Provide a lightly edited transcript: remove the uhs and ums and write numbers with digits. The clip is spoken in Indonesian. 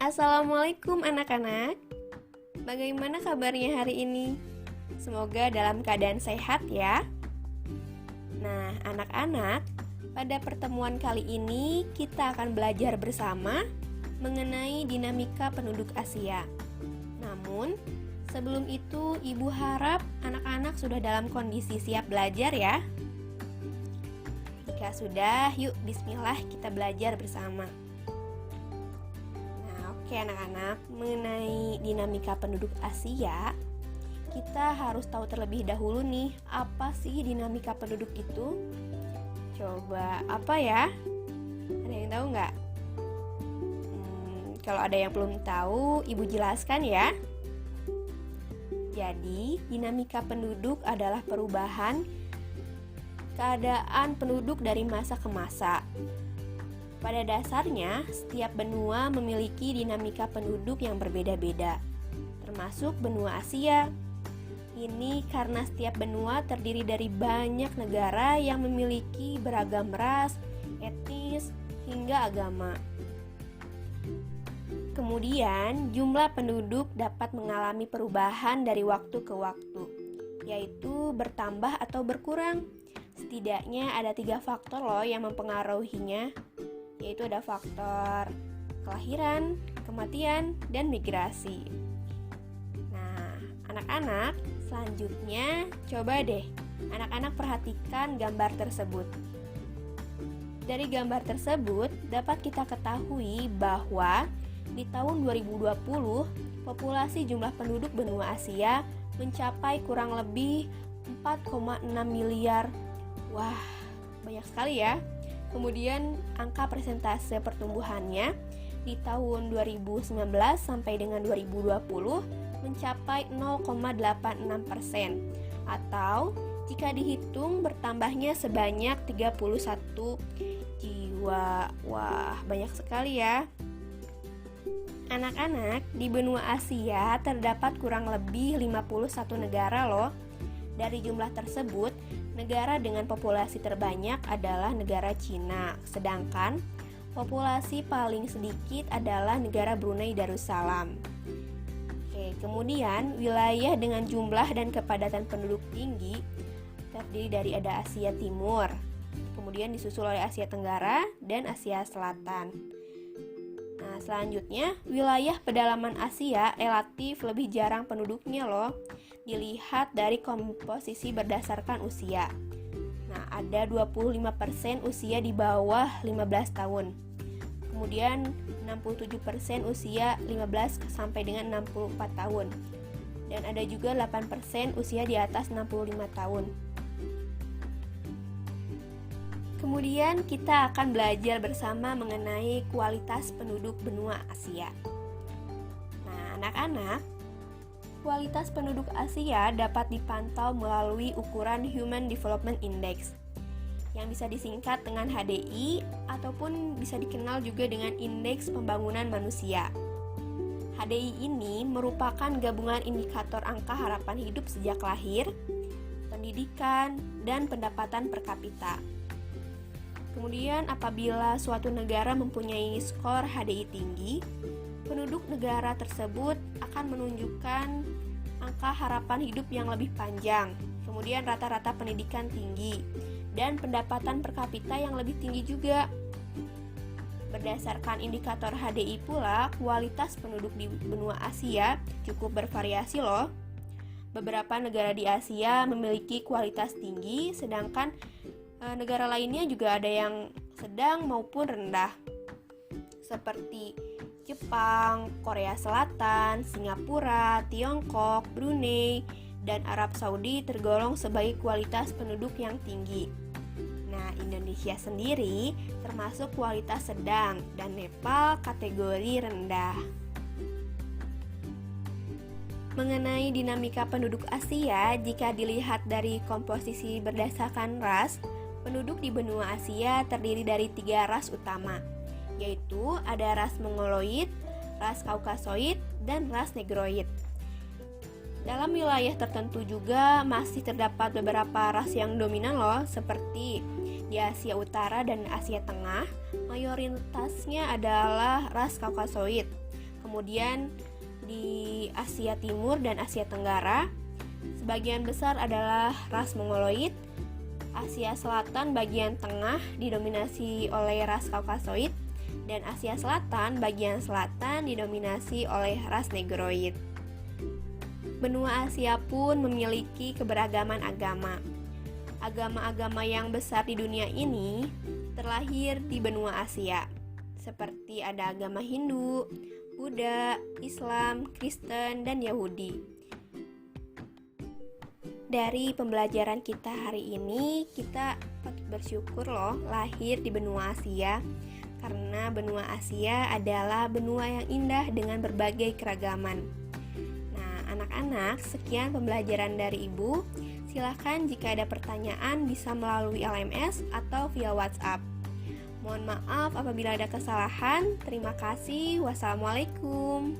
Assalamualaikum anak-anak. Bagaimana kabarnya hari ini? Semoga dalam keadaan sehat ya. Nah, anak-anak, pada pertemuan kali ini kita akan belajar bersama mengenai dinamika penduduk Asia. Namun, sebelum itu Ibu harap anak-anak sudah dalam kondisi siap belajar ya. Jika sudah, yuk bismillah kita belajar bersama. Oke anak-anak, mengenai dinamika penduduk Asia, kita harus tahu terlebih dahulu nih, apa sih dinamika penduduk itu? Coba, apa ya? Ada yang tahu nggak? Kalau ada yang belum tahu, Ibu jelaskan ya. Jadi, dinamika penduduk adalah perubahan keadaan penduduk dari masa ke masa. Pada dasarnya, setiap benua memiliki dinamika penduduk yang berbeda-beda, termasuk benua Asia. Ini karena setiap benua terdiri dari banyak negara yang memiliki beragam ras, etnis, hingga agama. Kemudian, jumlah penduduk dapat mengalami perubahan dari waktu ke waktu, yaitu bertambah atau berkurang. Setidaknya ada 3 faktor loh yang mempengaruhinya, yaitu ada faktor kelahiran, kematian, dan migrasi. Nah, anak-anak, selanjutnya coba deh anak-anak perhatikan gambar tersebut. Dari gambar tersebut dapat kita ketahui bahwa di tahun 2020 populasi jumlah penduduk benua Asia mencapai kurang lebih 4,6 miliar. Wah, banyak sekali ya. Kemudian angka persentase pertumbuhannya di tahun 2019 sampai dengan 2020 mencapai 0,86% atau jika dihitung bertambahnya sebanyak 31 jiwa. Wah, banyak sekali ya. Anak-anak, di benua Asia terdapat kurang lebih 51 negara loh. Dari jumlah tersebut, negara dengan populasi terbanyak adalah negara Cina, sedangkan populasi paling sedikit adalah negara Brunei Darussalam. Kemudian wilayah dengan jumlah dan kepadatan penduduk tinggi terdiri dari ada Asia Timur, kemudian disusul oleh Asia Tenggara dan Asia Selatan. Nah, selanjutnya wilayah pedalaman Asia relatif lebih jarang penduduknya loh. Dilihat dari komposisi berdasarkan usia. Nah, ada 25% usia di bawah 15 tahun. Kemudian 67% usia 15 sampai dengan 64 tahun. Dan ada juga 8% usia di atas 65 tahun. Kemudian kita akan belajar bersama mengenai kualitas penduduk benua Asia. Nah, anak-anak, kualitas penduduk Asia dapat dipantau melalui ukuran Human Development Index yang bisa disingkat dengan HDI ataupun bisa dikenal juga dengan Indeks Pembangunan Manusia. HDI ini merupakan gabungan indikator angka harapan hidup sejak lahir, pendidikan, dan pendapatan per kapita. Kemudian apabila suatu negara mempunyai skor HDI tinggi, penduduk negara tersebut akan menunjukkan angka harapan hidup yang lebih panjang, kemudian rata-rata pendidikan tinggi, dan pendapatan per kapita yang lebih tinggi juga. Berdasarkan indikator HDI pula, kualitas penduduk di benua Asia cukup bervariasi loh. Beberapa negara di Asia memiliki kualitas tinggi, sedangkan negara lainnya juga ada yang sedang maupun rendah, seperti Jepang, Korea Selatan, Singapura, Tiongkok, Brunei, dan Arab Saudi tergolong sebagai kualitas penduduk yang tinggi. Nah, Indonesia sendiri termasuk kualitas sedang dan Nepal kategori rendah. Mengenai dinamika penduduk Asia, jika dilihat dari komposisi berdasarkan ras, penduduk di benua Asia terdiri dari 3 ras utama, yaitu ada ras Mongoloid, ras Kaukasoid, dan ras Negroid. Dalam wilayah tertentu juga masih terdapat beberapa ras yang dominan loh, seperti di Asia Utara dan Asia Tengah, mayoritasnya adalah ras Kaukasoid. Kemudian di Asia Timur dan Asia Tenggara, sebagian besar adalah ras Mongoloid. Asia Selatan bagian tengah didominasi oleh ras Kaukasoid, dan Asia Selatan bagian selatan didominasi oleh ras Negroid. Benua Asia pun memiliki keberagaman agama. Agama-agama yang besar di dunia ini terlahir di benua Asia, seperti ada agama Hindu, Buddha, Islam, Kristen, dan Yahudi. Dari pembelajaran kita hari ini, kita patut bersyukur loh lahir di benua Asia, karena benua Asia adalah benua yang indah dengan berbagai keragaman. Nah, anak-anak, sekian pembelajaran dari Ibu. Silahkan jika ada pertanyaan bisa melalui LMS atau via WhatsApp. Mohon maaf apabila ada kesalahan. Terima kasih. Wassalamualaikum.